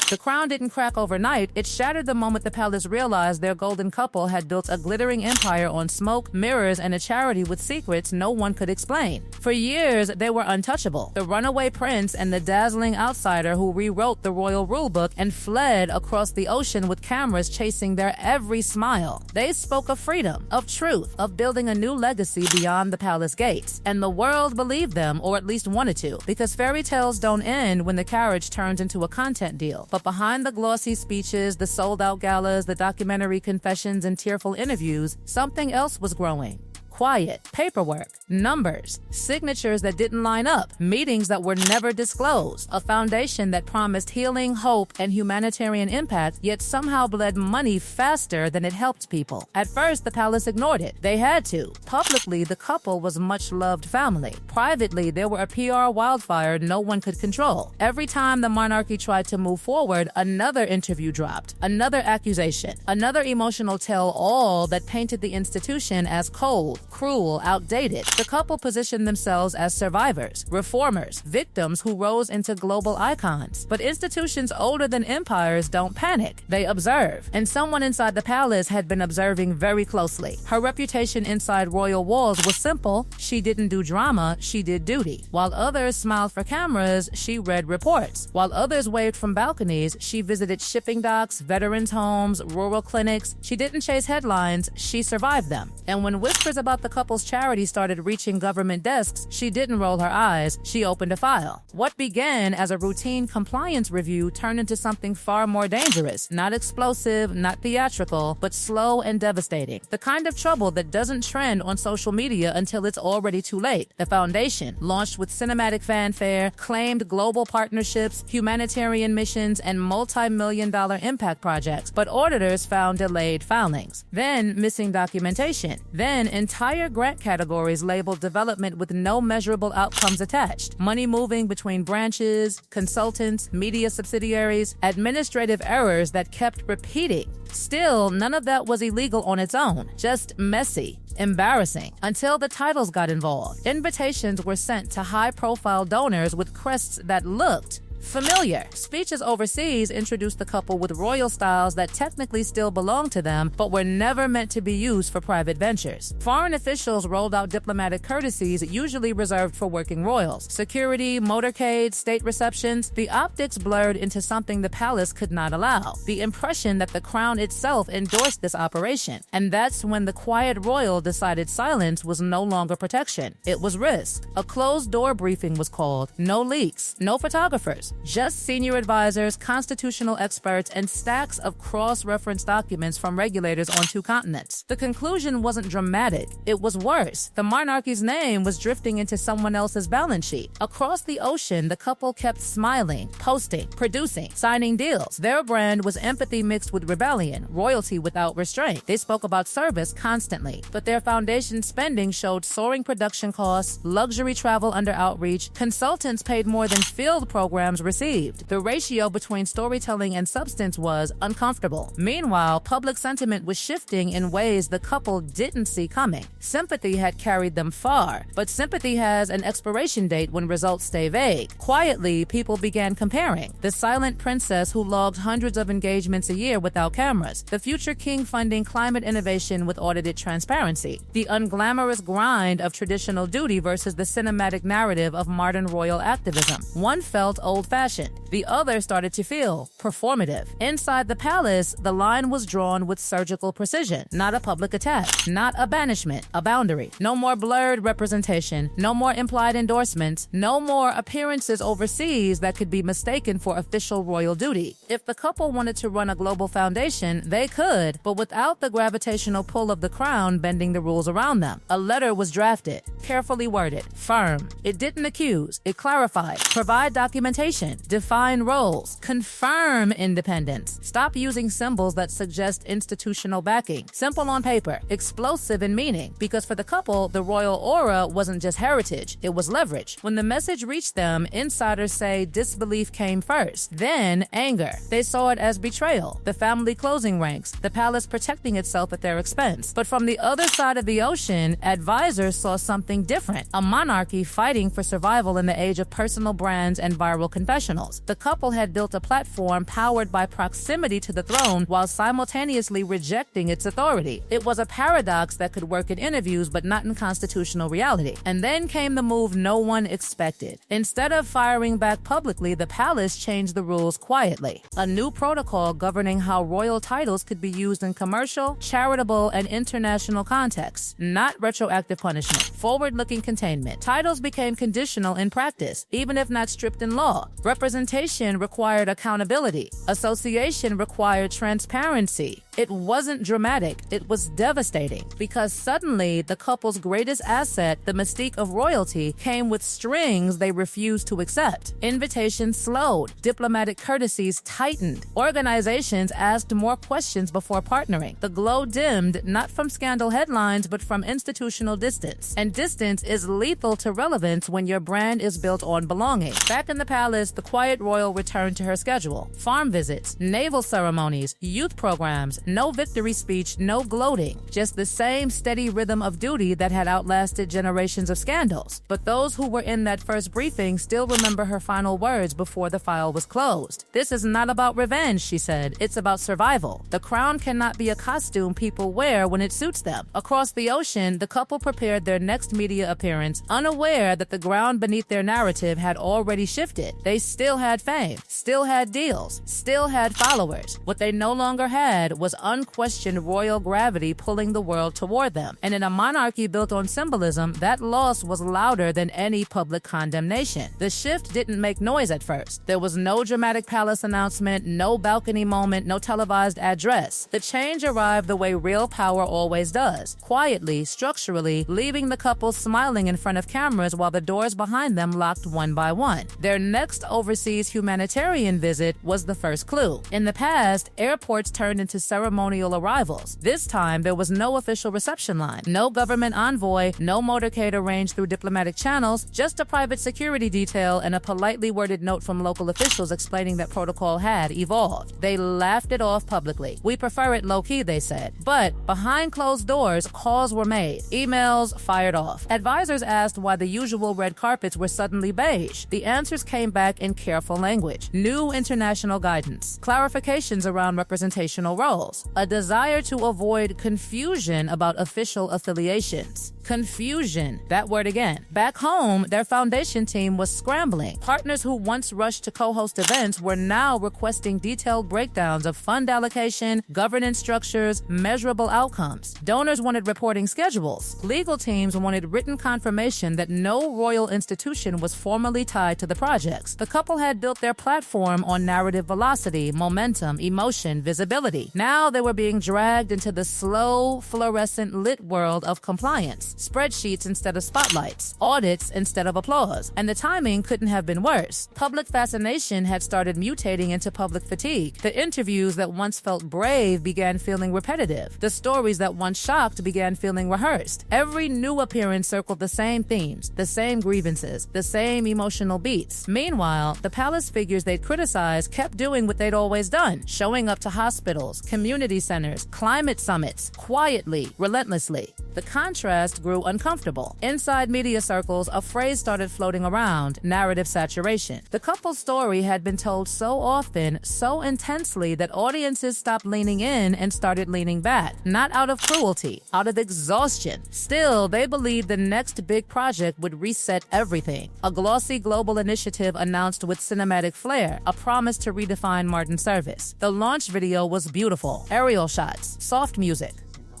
The crown didn't crack overnight. It shattered the moment the palace realized their golden couple had built a glittering empire on smoke, mirrors, and a charity with secrets no one could explain. For years, they were untouchable. The runaway prince and the dazzling outsider who rewrote the royal rulebook and fled across the ocean with cameras chasing their every smile. They spoke of freedom, of truth, of building a new legacy beyond the palace gates. And the world believed them, or at least wanted to, because fairy tales don't end when the carriage turns into a content deal. But behind the glossy speeches, the sold-out galas, the documentary confessions, and tearful interviews, something else was growing. Quiet, paperwork, numbers, signatures that didn't line up, meetings that were never disclosed, a foundation that promised healing, hope, and humanitarian impact, yet somehow bled money faster than it helped people. At first, the palace ignored it. They had to. Publicly, the couple was a much-loved family. Privately, they were a PR wildfire no one could control. Every time the monarchy tried to move forward, another interview dropped, another accusation, another emotional tell-all that painted the institution as cold, cruel, outdated. The couple positioned themselves as survivors, reformers, victims who rose into global icons. But institutions older than empires don't panic. They observe. And someone inside the palace had been observing very closely. Her reputation inside royal walls was simple. She didn't do drama, she did duty. While others smiled for cameras, she read reports. While others waved from balconies, she visited shipping docks, veterans' homes, rural clinics. She didn't chase headlines, she survived them. And when whispers about the couple's charity started reaching government desks, she didn't roll her eyes, she opened a file. What began as a routine compliance review turned into something far more dangerous, not explosive, not theatrical, but slow and devastating. The kind of trouble that doesn't trend on social media until it's already too late. The foundation, launched with cinematic fanfare, claimed global partnerships, humanitarian missions, and multi-million-dollar impact projects, but auditors found delayed filings. Then missing documentation. Then entire grant categories labeled development with no measurable outcomes attached. Money moving between branches, consultants, media subsidiaries, administrative errors that kept repeating. Still, none of that was illegal on its own, just messy. Embarrassing, until the titles got involved. Invitations were sent to high-profile donors with crests that looked familiar. Speeches overseas introduced the couple with royal styles that technically still belonged to them, but were never meant to be used for private ventures. Foreign officials rolled out diplomatic courtesies usually reserved for working royals. Security, motorcades, state receptions, the optics blurred into something the palace could not allow. The impression that the crown itself endorsed this operation. And that's when the quiet royal decided silence was no longer protection. It was risk. A closed-door briefing was called. No leaks, no photographers. Just senior advisors, constitutional experts, and stacks of cross-reference documents from regulators on 2 continents. The conclusion wasn't dramatic. It was worse. The monarchy's name was drifting into someone else's balance sheet. Across the ocean, the couple kept smiling, posting, producing, signing deals. Their brand was empathy mixed with rebellion, royalty without restraint. They spoke about service constantly, but their foundation spending showed soaring production costs, luxury travel under outreach. Consultants paid more than field programs received. The ratio between storytelling and substance was uncomfortable. Meanwhile, public sentiment was shifting in ways the couple didn't see coming. Sympathy had carried them far, but sympathy has an expiration date when results stay vague. Quietly, people began comparing. The silent princess who logged hundreds of engagements a year without cameras. The future king funding climate innovation with audited transparency. The unglamorous grind of traditional duty versus the cinematic narrative of modern royal activism. One felt old-fashioned. The other started to feel performative. Inside the palace, the line was drawn with surgical precision. Not a public attack, not a banishment, a boundary. No more blurred representation, no more implied endorsements, no more appearances overseas that could be mistaken for official royal duty. If the couple wanted to run a global foundation, they could, but without the gravitational pull of the crown bending the rules around them. A letter was drafted, carefully worded, firm. It didn't accuse, it clarified, provide documentation, define roles, confirm independence. Stop using symbols that suggest institutional backing. Simple on paper, explosive in meaning, because for the couple, the royal aura wasn't just heritage, it was leverage. When the message reached them, insiders say disbelief came first, then anger. They saw it as betrayal, the family closing ranks, the palace protecting itself at their expense. But from the other side of the ocean, advisors saw something different, a monarchy fighting for survival in the age of personal brands and viral confessionals. The couple had built a platform powered by proximity to the throne while simultaneously rejecting its authority. It was a paradox that could work in interviews but not in constitutional reality. And then came the move no one expected. Instead of firing back publicly, the palace changed the rules quietly. A new protocol governing how royal titles could be used in commercial, charitable, and international contexts, not retroactive punishment. Forward-looking containment. Titles became conditional in practice, even if not stripped in law. Representation required accountability. Association required transparency. It wasn't dramatic, it was devastating, because suddenly the couple's greatest asset, the mystique of royalty, came with strings they refused to accept. Invitations slowed, diplomatic courtesies tightened, organizations asked more questions before partnering. The glow dimmed, not from scandal headlines, but from institutional distance. And distance is lethal to relevance when your brand is built on belonging. Back in the palace, the quiet royal returned to her schedule. Farm visits, naval ceremonies, youth programs, no victory speech, no gloating, just the same steady rhythm of duty that had outlasted generations of scandals. But those who were in that first briefing still remember her final words before the file was closed. "This is not about revenge," she said. "It's about survival. The crown cannot be a costume people wear when it suits them." Across the ocean, the couple prepared their next media appearance, unaware that the ground beneath their narrative had already shifted. They still had fame, still had deals, still had followers. What they no longer had was unquestioned royal gravity pulling the world toward them. And in a monarchy built on symbolism, that loss was louder than any public condemnation. The shift didn't make noise at first. There was no dramatic palace announcement, no balcony moment, no televised address. The change arrived the way real power always does, quietly, structurally, leaving the couple smiling in front of cameras while the doors behind them locked one by one. Their next overseas humanitarian visit was the first clue. In the past, airports turned into ceremonial arrivals. This time, there was no official reception line, no government envoy, no motorcade arranged through diplomatic channels, just a private security detail and a politely worded note from local officials explaining that protocol had evolved. They laughed it off publicly. "We prefer it low-key," they said. But behind closed doors, calls were made, emails fired off. Advisors asked why the usual red carpets were suddenly beige. The answers came back in careful language. New international guidance, clarifications around representational roles, a desire to avoid confusion about official affiliations. Confusion, that word again. Back home, their foundation team was scrambling. Partners who once rushed to co-host events were now requesting detailed breakdowns of fund allocation, governance structures, measurable outcomes. Donors wanted reporting schedules. Legal teams wanted written confirmation that no royal institution was formally tied to the projects. The couple had built their platform on narrative velocity, momentum, emotion, visibility. Now they were being dragged into the slow, fluorescent lit world of compliance. Spreadsheets instead of spotlights, audits instead of applause, and the timing couldn't have been worse. Public fascination had started mutating into public fatigue. The interviews that once felt brave began feeling repetitive. The stories that once shocked began feeling rehearsed. Every new appearance circled the same themes, the same grievances, the same emotional beats. Meanwhile, the palace figures they'd criticized kept doing what they'd always done, showing up to hospitals, community centers, climate summits, quietly, relentlessly. The contrast grew uncomfortable. Inside media circles, a phrase started floating around: narrative saturation. The couple's story had been told so often, so intensely, that audiences stopped leaning in and started leaning back. Not out of cruelty, out of exhaustion. Still, they believed the next big project would reset everything. A glossy global initiative announced with cinematic flair, a promise to redefine modern service. The launch video was beautiful. Aerial shots, soft music,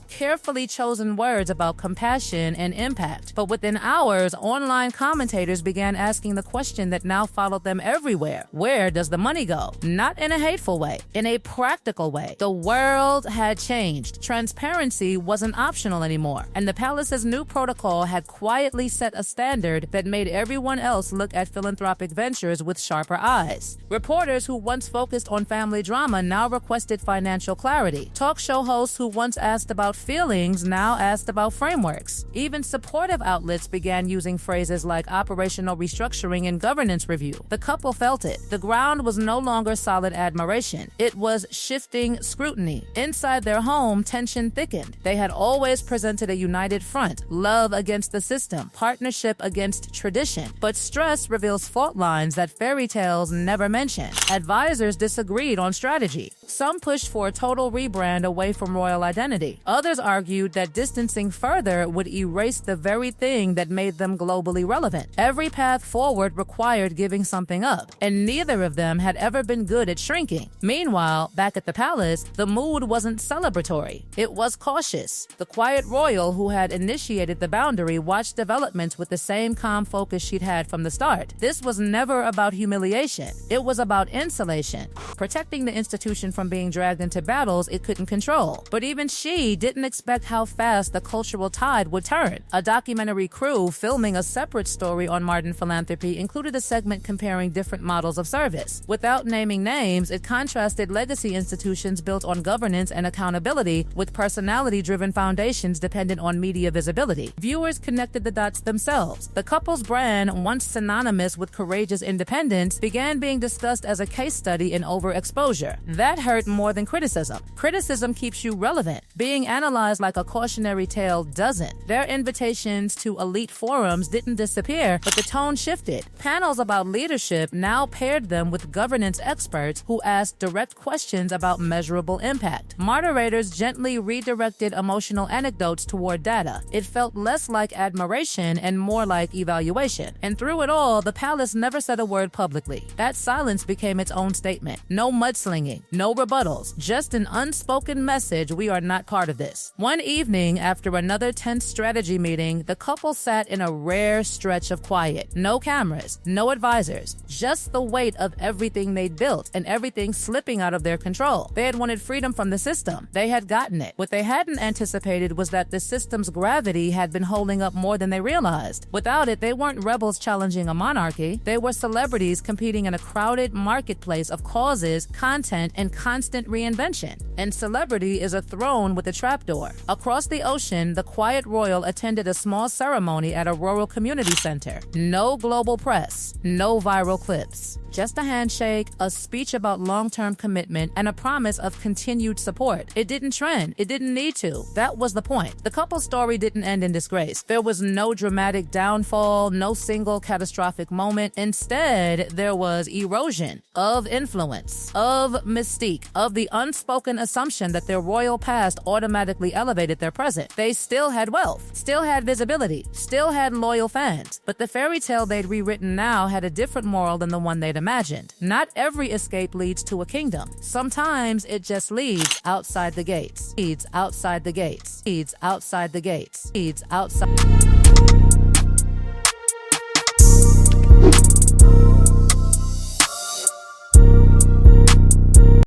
carefully chosen words about compassion and impact. But within hours, online commentators began asking the question that now followed them everywhere: where does the money go? Not in a hateful way, in a practical way. The world had changed. Transparency wasn't optional anymore, and the palace's new protocol had quietly set a standard that made everyone else look at philanthropic ventures with sharper eyes. Reporters who once focused on family drama now requested financial clarity. Talk show hosts who once asked about about feelings now asked about frameworks. Even supportive outlets began using phrases like operational restructuring and governance review. The couple felt it. The ground was no longer solid admiration. It was shifting scrutiny. Inside their home, tension thickened. They had always presented a united front, love against the system, partnership against tradition. But stress reveals fault lines that fairy tales never mention. Advisors disagreed on strategy. Some pushed for a total rebrand away from royal identity. Others argued that distancing further would erase the very thing that made them globally relevant. Every path forward required giving something up, and neither of them had ever been good at shrinking. Meanwhile, back at the palace, the mood wasn't celebratory. It was cautious. The quiet royal who had initiated the boundary watched developments with the same calm focus she'd had from the start. This was never about humiliation. It was about insulation, protecting the institution from being dragged into battles it couldn't control. But even she didn't expect how fast the cultural tide would turn. A documentary crew filming a separate story on Martin philanthropy included a segment comparing different models of service. Without naming names, it contrasted legacy institutions built on governance and accountability with personality-driven foundations dependent on media visibility. Viewers connected the dots themselves. The couple's brand, once synonymous with courageous independence, began being discussed as a case study in overexposure. That hurt more than criticism. Criticism keeps you relevant. Being analyzed like a cautionary tale doesn't. Their invitations to elite forums didn't disappear, but the tone shifted. Panels about leadership now paired them with governance experts who asked direct questions about measurable impact. Moderators gently redirected emotional anecdotes toward data. It felt less like admiration and more like evaluation. And through it all, the palace never said a word publicly. That silence became its own statement. No mudslinging, no rebuttals, just an unspoken message: we are not part of this. One evening, after another tense strategy meeting, the couple sat in a rare stretch of quiet. No cameras, no advisors, just the weight of everything they'd built and everything slipping out of their control. They had wanted freedom from the system. They had gotten it. What they hadn't anticipated was that the system's gravity had been holding up more than they realized. Without it, they weren't rebels challenging a monarchy. They were celebrities competing in a crowded marketplace of causes, content, and constant reinvention. And celebrity is a throne with a trapdoor. Across the ocean, the quiet royal attended a small ceremony at a rural community center. No global press, no viral clips. Just a handshake, a speech about long-term commitment, and a promise of continued support. It didn't trend. It didn't need to. That was the point. The couple's story didn't end in disgrace. There was no dramatic downfall, no single catastrophic moment. Instead, there was erosion of influence, of mystique, of the unspoken assumption that their royal past automatically elevated their present. They still had wealth, still had visibility, still had loyal fans. But the fairy tale they'd rewritten now had a different moral than the one they'd imagined. Not every escape leads to a kingdom. Sometimes it just leads outside the gates. Leads outside the gates. Leads outside the gates. Leads outside.